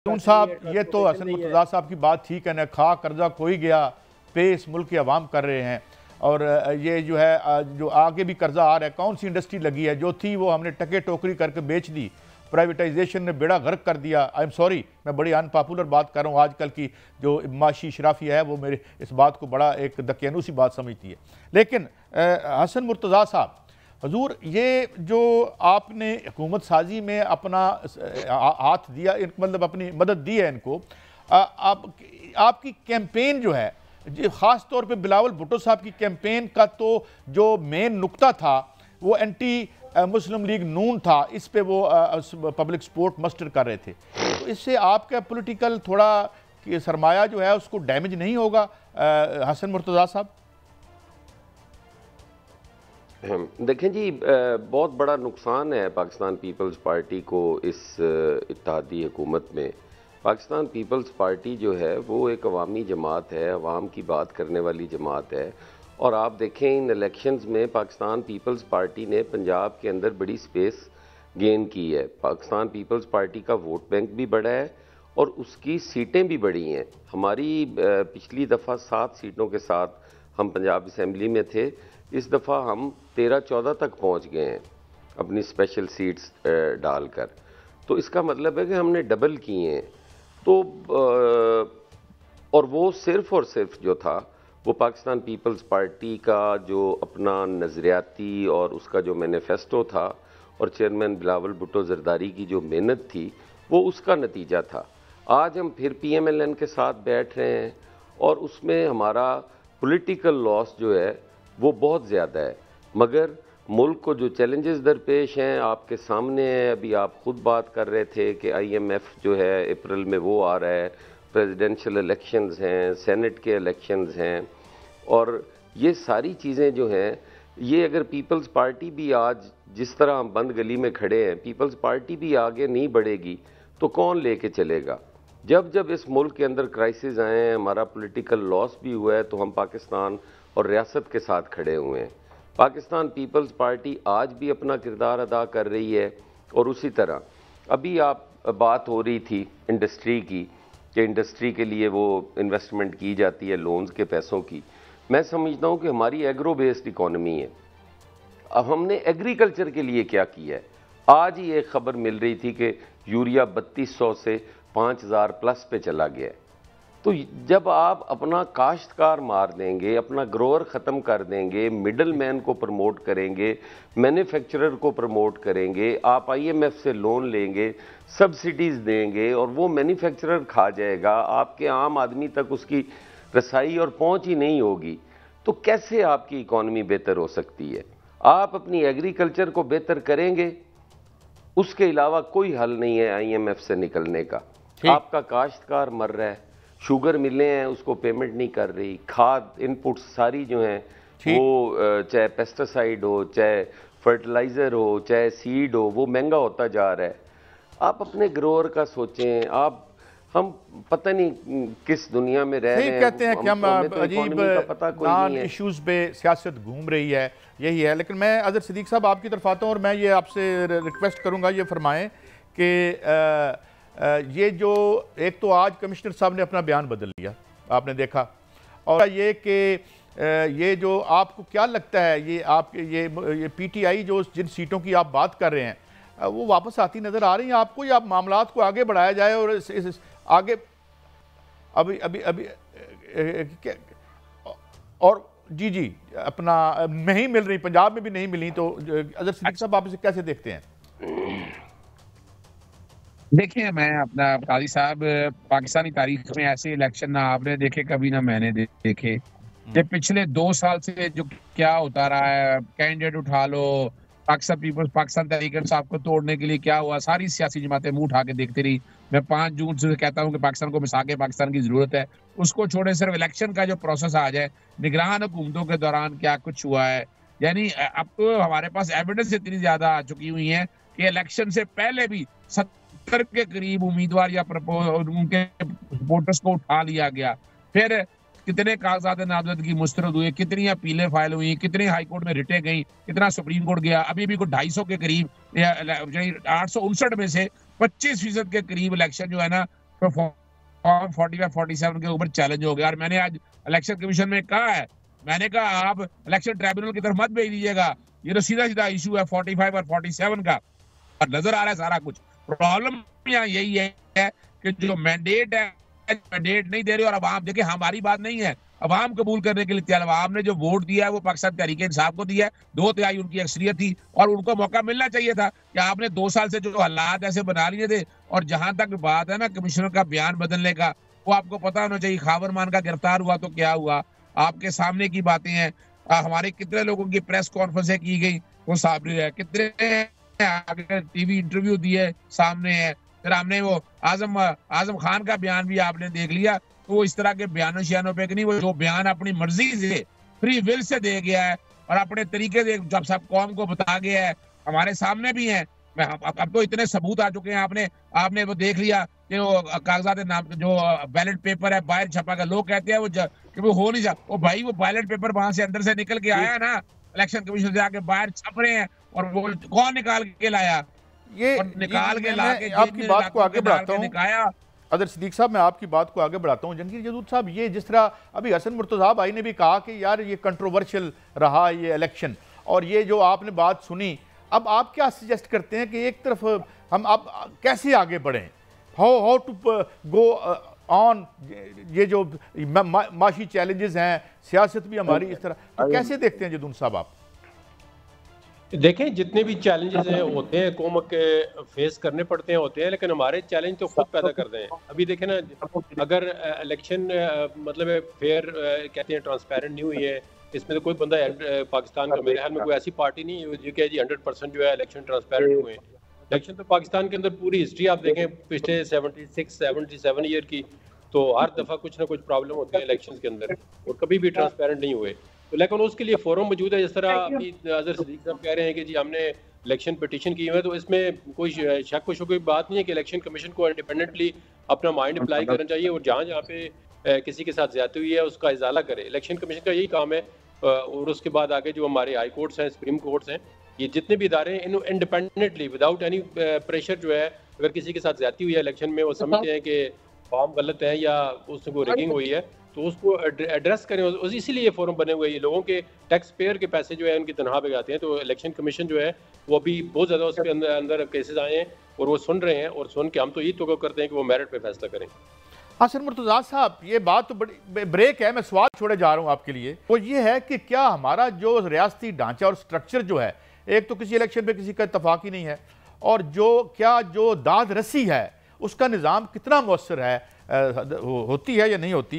खातून साहब, ये तो हसन मुर्तज़ा साहब की बात ठीक है ना, खा कर्जा कोई गया पे इस मुल्क के अवाम कर रहे हैं। और ये जो है जो आगे भी कर्जा आ रहा है, कौन सी इंडस्ट्री लगी है जो थी वो हमने टके टोकरी करके बेच दी, प्राइवेटाइजेशन ने बेड़ा गर्क कर दिया। आई एम सॉरी, मैं बड़ी अनपॉपुलर बात कर रहा हूँ, आजकल की जो माशी शराफिया है वो मेरे इस बात को बड़ा एक दकियानूसी बात समझती है। लेकिन हसन मुर्तज़ा साहब, हजूर, ये जो आपने हुकूमत साजी में अपना हाथ दिया, मतलब अपनी मदद दी है इनको, आपकी कैंपेन जो है, ख़ास तौर पे बिलावल भुट्टो साहब की कैंपेन का तो जो मेन नुक्ता था वो एंटी मुस्लिम लीग नून था, इस पे वो पब्लिक सपोर्ट मस्टर कर रहे थे। तो इससे आपका पॉलिटिकल थोड़ा सरमाया जो है उसको डैमेज नहीं होगा हसन मुर्तज़ा साहब? देखें जी, बहुत बड़ा नुकसान है पाकिस्तान पीपल्स पार्टी को इस इत्तेहादी हुकूमत में। पाकिस्तान पीपल्स पार्टी जो है वो एक अवामी जमात है, अवाम की बात करने वाली जमात है। और आप देखें इन इलेक्शंस में पाकिस्तान पीपल्स पार्टी ने पंजाब के अंदर बड़ी स्पेस गेन की है। पाकिस्तान पीपल्स पार्टी का वोट बैंक भी बड़ा है और उसकी सीटें भी बड़ी हैं। हमारी पिछली दफ़ा 7 सीटों के साथ हम पंजाब असम्बली में थे, इस दफ़ा हम 13-14 तक पहुंच गए हैं अपनी स्पेशल सीट्स डालकर। तो इसका मतलब है कि हमने डबल किए हैं। तो और वो सिर्फ और सिर्फ जो था वो पाकिस्तान पीपल्स पार्टी का जो अपना नज़रियाती और उसका जो मैनिफेस्टो था और चेयरमैन बिलावल भुट्टो जरदारी की जो मेहनत थी वो उसका नतीजा था। आज हम फिर PMLN के साथ बैठ रहे हैं और उसमें हमारा पॉलिटिकल लॉस जो है वो बहुत ज़्यादा है। मगर मुल्क को जो चैलेंजेस दरपेश हैं आपके सामने हैं। अभी आप खुद बात कर रहे थे कि IMF जो है अप्रैल में वो आ रहा है, प्रेसिडेंशियल इलेक्शंस हैं, सेनेट के इलेक्शंस हैं, और ये सारी चीज़ें जो हैं, ये अगर पीपल्स पार्टी भी आज जिस तरह हम बंद गली में खड़े हैं, पीपल्स पार्टी भी आगे नहीं बढ़ेगी तो कौन लेके चलेगा? जब जब इस मुल्क के अंदर क्राइसिस आए हैं, हमारा पॉलिटिकल लॉस भी हुआ है, तो हम पाकिस्तान और रियासत के साथ खड़े हुए हैं। पाकिस्तान पीपल्स पार्टी आज भी अपना किरदार अदा कर रही है। और उसी तरह अभी आप बात हो रही थी इंडस्ट्री की, कि इंडस्ट्री के लिए वो इन्वेस्टमेंट की जाती है लोन्स के पैसों की। मैं समझता हूँ कि हमारी एग्रो बेस्ड इकॉनमी है। अब हमने एग्रीकल्चर के लिए क्या किया है? आज ही एक खबर मिल रही थी कि यूरिया 3200 से 5000 प्लस पे चला गया है। तो जब आप अपना काश्तकार मार देंगे, अपना ग्रोअर ख़त्म कर देंगे, मिडल मैन को प्रमोट करेंगे, मैन्युफैक्चरर को प्रमोट करेंगे, आप IMF से लोन लेंगे, सब्सिडीज़ देंगे और वो मैन्युफैक्चरर खा जाएगा, आपके आम आदमी तक उसकी रसाई और पहुंच ही नहीं होगी, तो कैसे आपकी इकॉनमी बेहतर हो सकती है? आप अपनी एग्रीकल्चर को बेहतर करेंगे, उसके अलावा कोई हल नहीं है IMF से निकलने का। आपका काश्तकार मर रहा है, शुगर मिलें हैं उसको पेमेंट नहीं कर रही, खाद इनपुट्स सारी जो हैं वो चाहे पेस्टिसाइड हो, चाहे फर्टिलाइज़र हो, चाहे सीड हो, वो महंगा होता जा रहा है। आप अपने ग्रोअर का सोचें। आप हम पता नहीं किस दुनिया में रह रहे हैं। कहते हैं कि हम तो अजीब नॉन इश्यूज़ पे सियासत घूम रही है, यही है। लेकिन मैं अज़हर सिद्दीक़ साहब आपकी तरफ आता हूँ और मैं ये आपसे रिक्वेस्ट करूँगा, ये फरमाएँ कि ये जो एक तो आज कमिश्नर साहब ने अपना बयान बदल लिया, आपने देखा, और ये कि ये जो आपको क्या लगता है, ये आपके ये PTI जो जिन सीटों की आप बात कर रहे हैं वो वापस आती नज़र आ रही हैं आपको, या मामलात को आगे बढ़ाया जाए और इस आगे अभी अभी अभी और जी अपना नहीं मिल रही, पंजाब में भी नहीं मिली, तो अज़हर सिद्दीक़ साहब आप इसे कैसे देखते हैं? देखिए, मैं अपना काजी साहब, पाकिस्तानी तारीख में ऐसे इलेक्शन ना आपने देखे कभी, ना मैंने देखे। ये पिछले 2 साल से जो क्या होता रहा है, कैंडिडेट उठा लो, पाकिस्तान तहरीक इंसाफ को तोड़ने के लिए क्या हुआ, सारी सियासी जमातें मुंह उठा के देखती रही। मैं 5 जून से कहता हूँ कि पाकिस्तान को मिसाके पाकिस्तान की जरूरत है। उसको छोड़े सिर्फ इलेक्शन का जो प्रोसेस आ जाए, निगरान हुकूमतों के दौरान क्या कुछ हुआ है, यानी अब तो हमारे पास एविडेंस इतनी ज्यादा आ चुकी हुई है कि इलेक्शन से पहले भी 70 के करीब उम्मीदवार या उनके सपोर्टर्स को उठा लिया गया। फिर कितने कागजात नामजदगी मुस्तरद हुए, कितनी अपीलें फाइल हुई, कितनी हाईकोर्ट में रिटें गई, कितना सुप्रीम कोर्ट गया। अभी भी कोई 250 के करीब 859 में से 25% के करीब इलेक्शन जो है ना तो फॉर्म 45 47 के ऊपर चैलेंज हो गया। और मैंने आज इलेक्शन कमीशन में कहा है, मैंने कहा आप इलेक्शन ट्राइब्यूनल की तरफ मत भेज दीजिएगा, ये तो सीधा सीधा इशू है 45 और 47 का, और नजर आ रहा है सारा कुछ। प्रॉब्लम यहाँ यही है कि जो मैंडेट है, मैंडेट नहीं दे रहे। और अब आप देखिए, हमारी बात नहीं है, अवाम कबूल करने के लिए तैयार। अवाम ने जो वोट दिया है वो पाकिस्तान तहरीक इंसाफ को दिया है, 2/3 उनकी अक्सरियत थी, और उनको मौका मिलना चाहिए था कि आपने 2 साल से जो हालात ऐसे बना लिए थे। और जहां तक बात है ना कमिश्नर का बयान बदलने का, वो आपको पता होना चाहिए। खावरमान का गिरफ्तार हुआ तो क्या हुआ, आपके सामने की बातें हैं। हमारे कितने लोगों की प्रेस कॉन्फ्रेंस की गई, वो सामने है, कितने आगे टीवी इंटरव्यू दिए, सामने है। फिर हमने वो आजम खान का बयान भी आपने देख लिया। तो वो इस तरह के बयानों शयानों पे नहीं, वो जो बयान अपनी मर्जी से, फ्री विल से दे गया है और अपने तरीके से जब सब कौम को बता गया है, हमारे सामने भी है। अब तो इतने सबूत आ चुके हैं, आपने वो देख लिया कि वो कागजात नाम जो बैलेट पेपर है बाहर छपा कर, लोग कहते हैं कि वो हो नहीं जा, वो भाई वो बैलेट पेपर वहां से अंदर से निकल के आया ना, इलेक्शन कमीशन से आके बाहर छप रहे हैं, और वो कौन निकाल के लाया, ये निकाल के ला के आपकी बात को आगे बढ़ाता हूँ अदर सिद्दीक साहब, मैं आपकी बात को आगे बढ़ाता हूँ। जंगीर जदूद साहब, ये जिस तरह अभी हसन मुर्तज़ा भाई ने भी कहा कि यार ये कंट्रोवर्शियल रहा ये इलेक्शन, और ये जो आपने बात सुनी, अब आप क्या सजेस्ट करते हैं कि एक तरफ हम अब कैसे आगे बढ़ें, हाउ टू गो ऑन, ये जो माशी चैलेंजेस हैं, सियासत भी हमारी इस तरह, तो कैसे देखते हैं जदूद साहब आप? देखें, जितने भी चैलेंजेस हैं होते हैं, कौम के फेस करने पड़ते हैं, होते हैं, लेकिन हमारे चैलेंज तो खुद पैदा करते हैं। अभी देखें ना, अगर इलेक्शन मतलब फेयर कहते हैं, ट्रांसपेरेंट नहीं हुई है, इसमें तो कोई बंदा पाकिस्तान का, मेरे ख्याल में कोई ऐसी पार्टी नहीं है जो कि जी 100% जो है इलेक्शन ट्रांसपेरेंट हुए हैं। इलेक्शन तो पाकिस्तान के अंदर पूरी हिस्ट्री आप देखें पिछले 76-77 ईयर की, तो हर दफ़ा कुछ ना कुछ प्रॉब्लम होती है इलेक्शन के अंदर, और कभी भी ट्रांसपेरेंट नहीं हुए। तो लेकिन उसके लिए फोरम मौजूद है, जिस तरह अभी अजहर सिद्दीक साहब कह रहे हैं कि जी हमने इलेक्शन पिटीशन की है, तो इसमें कोई शक व शुबे की बात नहीं है कि इलेक्शन कमीशन को इंडिपेंडेंटली अपना माइंड अप्लाई करना चाहिए, और जहाँ जहाँ पे किसी के साथ ज्यादती हुई है उसका इजाला करे। इलेक्शन कमीशन का यही काम है। और उसके बाद आगे जो हमारे हाई कोर्ट्स हैं, सुप्रीम कोर्ट्स हैं, ये जितने भी इदारे हैं, इन्हों इंडिपेंडेंटली विदाउट एनी प्रेशर जो है, अगर किसी के साथ ज्यादती हुई है इलेक्शन में, वो समझते हैं कि फॉर्म गलत है या उससे कोई रिगिंग हुई है, तो उसको एड्रेस करें। इसीलिए ये फोरम बने हुए हैं। लोगों के टैक्स पेयर के पैसे जो है उनकी तनख्वाह पे जाते हैं, तो इलेक्शन कमीशन जो है वो अभी बहुत ज़्यादा उस पर अंदर केसेस आए हैं, और वो सुन रहे हैं, और सुन के हम तो ये तो करते हैं कि वो मेरिट पे फैसला करें। हसन मुर्तज़ा साहब, ये बात तो बड़ी ब्रेक है, मैं सवाल छोड़े जा रहा हूँ आपके लिए, वो ये है कि क्या हमारा जो रियासती ढांचा और स्ट्रक्चर जो है, एक तो किसी इलेक्शन पे किसी का इत्तफाक ही नहीं है, और जो दाद रसी है उसका निज़ाम कितना मौसर है, होती है या नहीं होती,